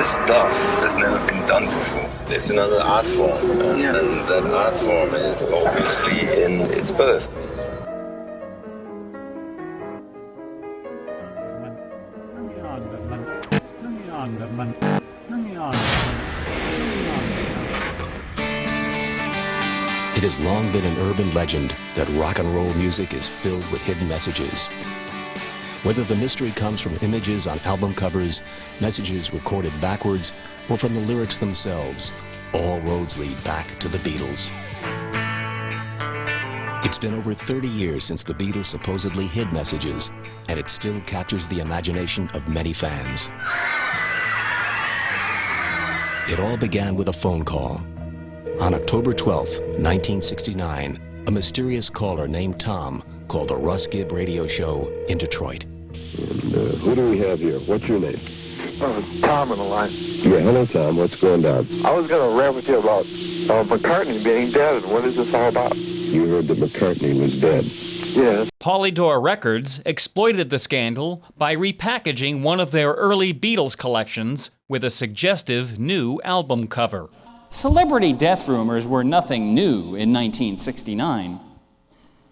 this stuff has never been done before. It's another art form, and that art form is obviously in its birth. It has long been an urban legend that rock and roll music is filled with hidden messages. Whether the mystery comes from images on album covers, messages recorded backwards, or from the lyrics themselves, all roads lead back to the Beatles. It's been over 30 years since the Beatles supposedly hid messages, and it still captures the imagination of many fans. It all began with a phone call. On October 12, 1969, a mysterious caller named Tom called the Russ Gibb radio show in Detroit. And, who do we have here? What's your name? Tom on the line. Yeah, hello, Tom. What's going down? I was going to rant with you about McCartney being dead. What is this all about? You heard that McCartney was dead. Yes. Polydor Records exploited the scandal by repackaging one of their early Beatles collections with a suggestive new album cover. Celebrity death rumors were nothing new in 1969.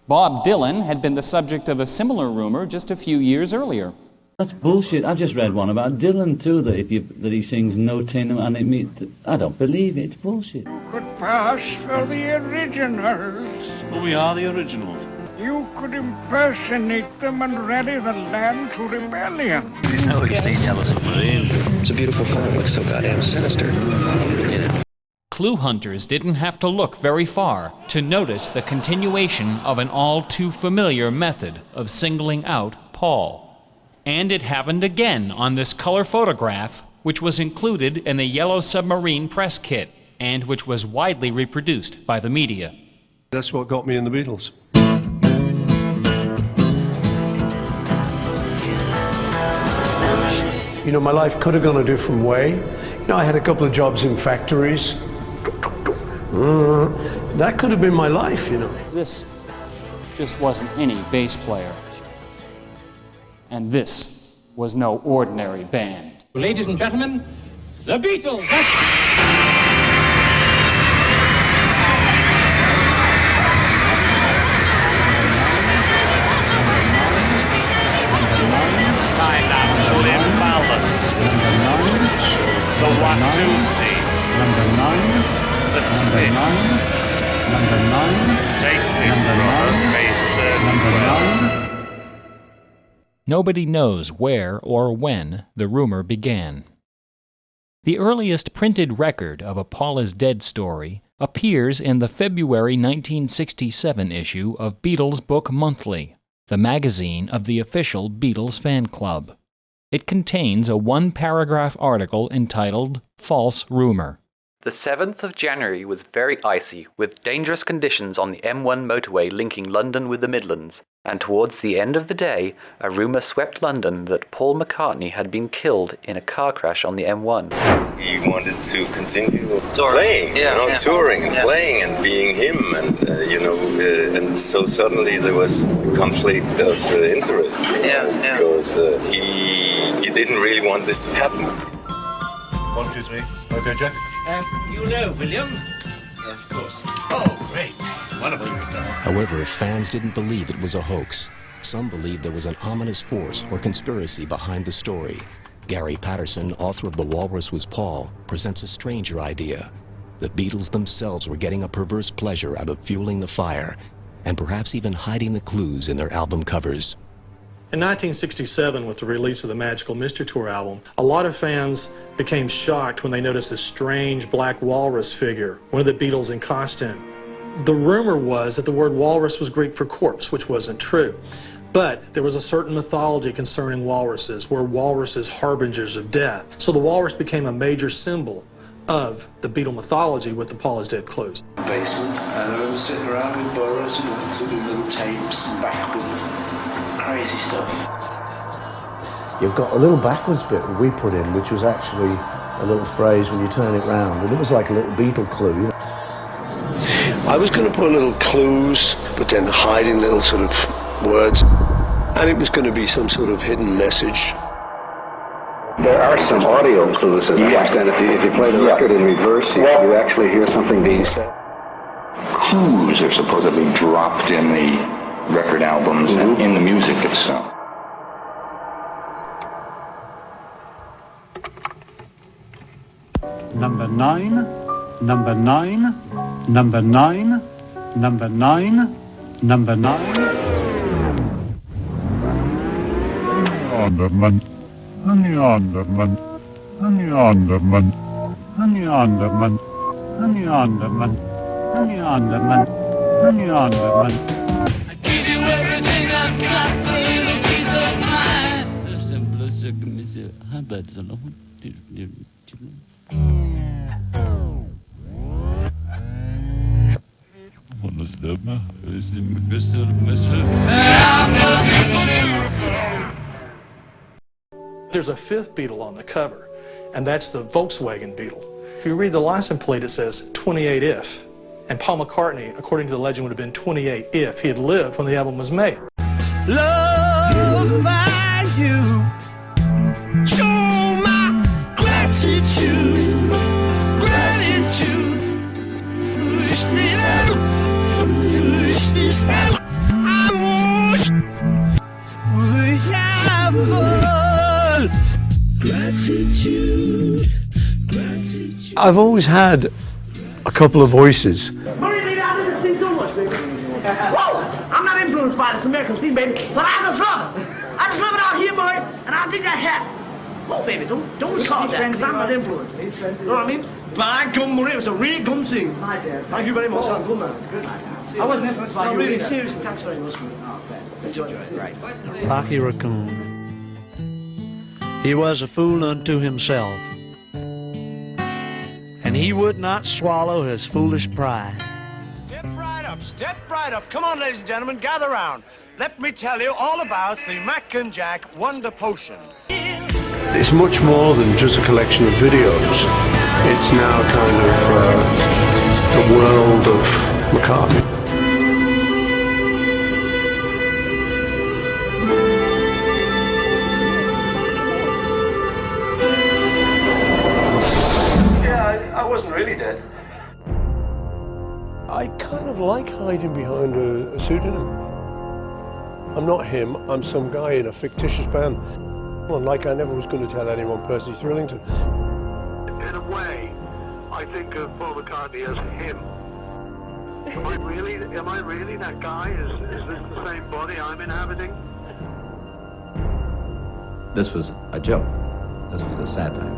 Bob Dylan had been the subject of a similar rumor just a few years earlier. That's bullshit. I just read one about Dylan too, that he sings no tin and it means I don't believe it. It's bullshit. You could pass for the originals. Well, we are the originals. You could impersonate them and rally the land to rebellion. You know, it's the Yellow Submarine. It's a beautiful poem. Looks so goddamn sinister. You know. Clue hunters didn't have to look very far to notice the continuation of an all-too-familiar method of singling out Paul. And it happened again on this color photograph, which was included in the Yellow Submarine press kit, and which was widely reproduced by the media. That's what got me in the Beatles. You know, my life could have gone a different way. You know, I had a couple of jobs in factories. That could have been my life, you know. This just wasn't any bass player. And this was no ordinary band. Ladies and gentlemen, the Beatles! Find out imbalance. The Watusi. The twist. Take this, brother, made certain well. Nobody knows where or when the rumor began. The earliest printed record of a Paul is Dead story appears in the February 1967 issue of Beatles Book Monthly, the magazine of the official Beatles fan club. It contains a one-paragraph article entitled False Rumor. The 7th of January was very icy, with dangerous conditions on the M1 motorway linking London with the Midlands, and towards the end of the day, a rumour swept London that Paul McCartney had been killed in a car crash on the M1. He wanted to continue playing, touring and playing and being him, and and so suddenly there was a conflict of interest, because he didn't really want this to happen. 1, 2, 3. Okay, Jeff. You know William? Yes, of course. Oh, great. Wonderful. However, fans didn't believe it was a hoax. Some believed there was an ominous force or conspiracy behind the story. Gary Patterson, author of The Walrus Was Paul, presents a stranger idea. The Beatles themselves were getting a perverse pleasure out of fueling the fire, and perhaps even hiding the clues in their album covers. In 1967, with the release of the Magical Mystery Tour album, a lot of fans became shocked when they noticed this strange black walrus figure, one of the Beatles in costume. The rumor was that the word walrus was Greek for corpse, which wasn't true. But there was a certain mythology concerning walruses, where walruses harbingers of death. So the walrus became a major symbol of the Beatle mythology with the Paul is Dead clues. Basement, and I was sitting around with burrows and doing little tapes and backward. Crazy stuff. You've got a little backwards bit we put in, which was actually a little phrase when you turn it round, and it was like a little Beatle clue, you know. I was going to put little clues, but then hiding little sort of words, and it was going to be some sort of hidden message. There are some audio clues, as I understand. If you play the record in reverse, you actually hear something being said. Clues are supposedly dropped in the record albums and in the music itself. Number 9, number 9, number 9, number 9, number 9. Underman, honey underman, honey underman, honey underman, honey underman, honey underman, honey underman. I give you everything I've got for a little peace of mind. There's a fifth Beetle on the cover, and that's the Volkswagen Beetle. If you read the license plate, it says 28 if. And Paul McCartney, according to the legend, would have been 28 if he had lived when the album was made. Love by you, show my gratitude, gratitude. Push this out, push this out. I wish we have gratitude, gratitude. I've always had a couple of voices. Murray, baby, I didn't sing so much, baby. Whoa! I'm not influenced by this American scene, baby, but I just love it. I just love it out here, Murray, and I'll dig that hat. Whoa, baby, don't call that, because I'm not influenced. You know what I mean? By gum, Murray, it was a real gum sing. Thank you very much, son. Good man. Good night. I wasn't influenced by you. Really, seriously, thanks very much, man. Enjoy it. Right. Rocky Raccoon. He was a fool unto himself, and he would not swallow his foolish pride. Step right up. Come on, ladies and gentlemen, gather round. Let me tell you all about the Mac and Jack Wonder Potion. It's much more than just a collection of videos. It's now kind of the world of McCartney. I wasn't really dead. I kind of like hiding behind a pseudonym. I'm not him, I'm some guy in a fictitious band. And like I never was going to tell anyone Percy Thrillington. In a way, I think of Paul McCartney as him. Am I really that guy? Is this the same body I'm inhabiting? This was a joke. This was a satire.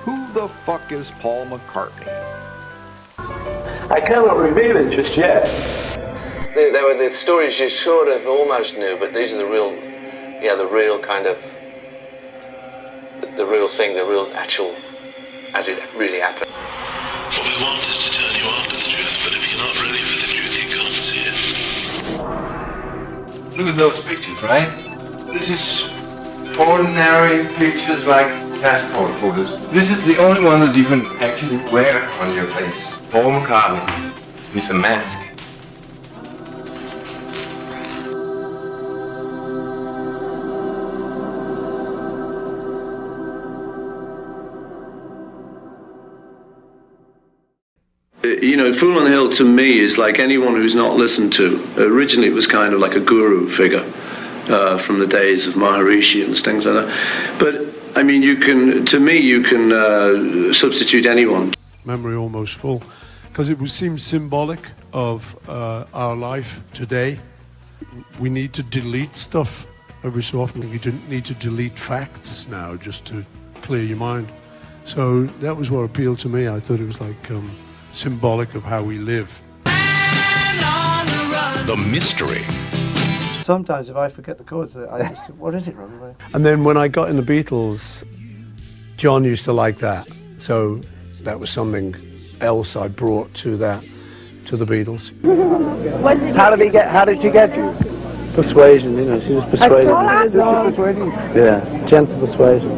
Who the fuck is Paul McCartney? I cannot reveal it just yet. They were the stories you sort of almost knew, but these are the real, the real kind of, the real thing, the real actual, as it really happened. What we want is to turn you on to the truth, but if you're not ready for the truth, you can't see it. Look at those pictures, right? This is ordinary pictures like passport photos. This is the only one that you can actually wear on your face. Paul McCartney. It's a mask. You know, Fool on the Hill to me is like anyone who's not listened to. Originally it was kind of like a guru figure from the days of Maharishi and things like that. But, I mean, you can substitute anyone. Memory almost full, because it seems symbolic of our life today. We need to delete stuff every so often. We need to delete facts now just to clear your mind. So that was what appealed to me. I thought it was like symbolic of how we live. The mystery. Sometimes if I forget the chords, I just think, what is it, Robbie? And then when I got in the Beatles, John used to like that. So that was something else I brought to the Beatles. How did she get you? Persuasion, she was persuaded. Yeah, gentle persuasion.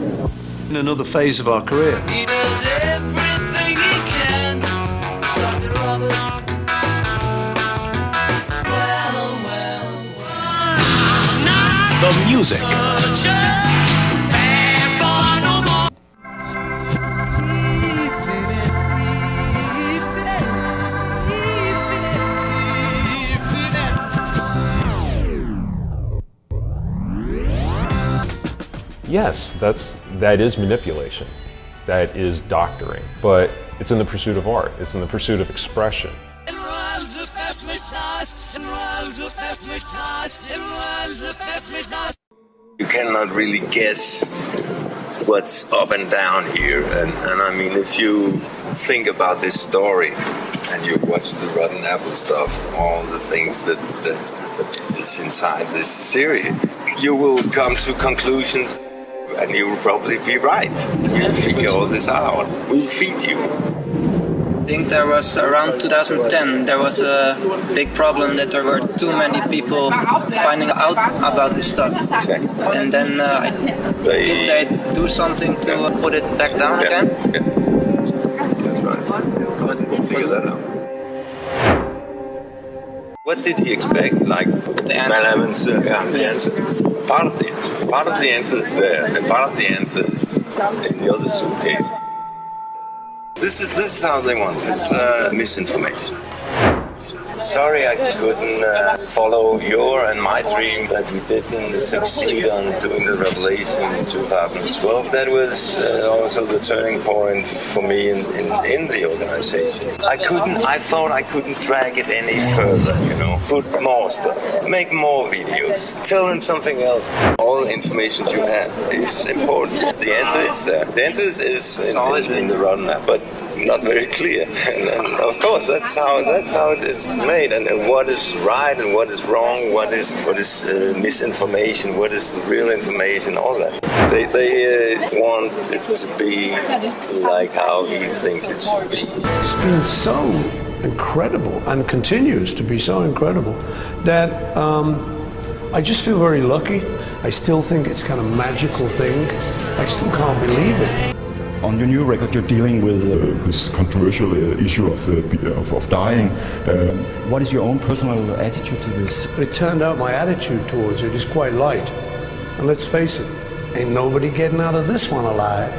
in another phase of our career. He does everything he can, Dr. Robert. The music. Yes, that is manipulation. That is doctoring. But it's in the pursuit of art. It's in the pursuit of expression. You cannot really guess what's up and down here. And I mean, if you think about this story and you watch the rotten apple stuff, all the things that is inside this series, you will come to conclusions and you will probably be right. You'll figure all this out. We'll feed you. I think there was around 2010, there was a big problem that there were too many people finding out about this stuff. And then did they do something to put it back down again? Yeah. That's right. We'll figure that out. What did he expect? Like the answer. The answer. Part of the answer. Part of the answer is there, and part of the answer is in the other suitcase. This is how they want it. It's misinformation. Sorry I couldn't follow your and my dream, that we didn't succeed on doing the revelation in 2012. That was also the turning point for me in the organization. I thought I couldn't drag it any further, you know. Put more stuff, make more videos, tell them something else. All the information you have is important. The answer is there. The answer is in the roadmap, but not very clear. And of course, that's how it's made. And what is right and what is wrong, what is misinformation, what is the real information, all that. They want it to be like how he thinks it should be. It's been so incredible and continues to be so incredible that I just feel very lucky. I still think it's kind of magical thing. I still can't believe it. On your new record, you're dealing with this controversial issue of dying. What is your own personal attitude to this? It turned out my attitude towards it is quite light. And let's face it, ain't nobody getting out of this one alive.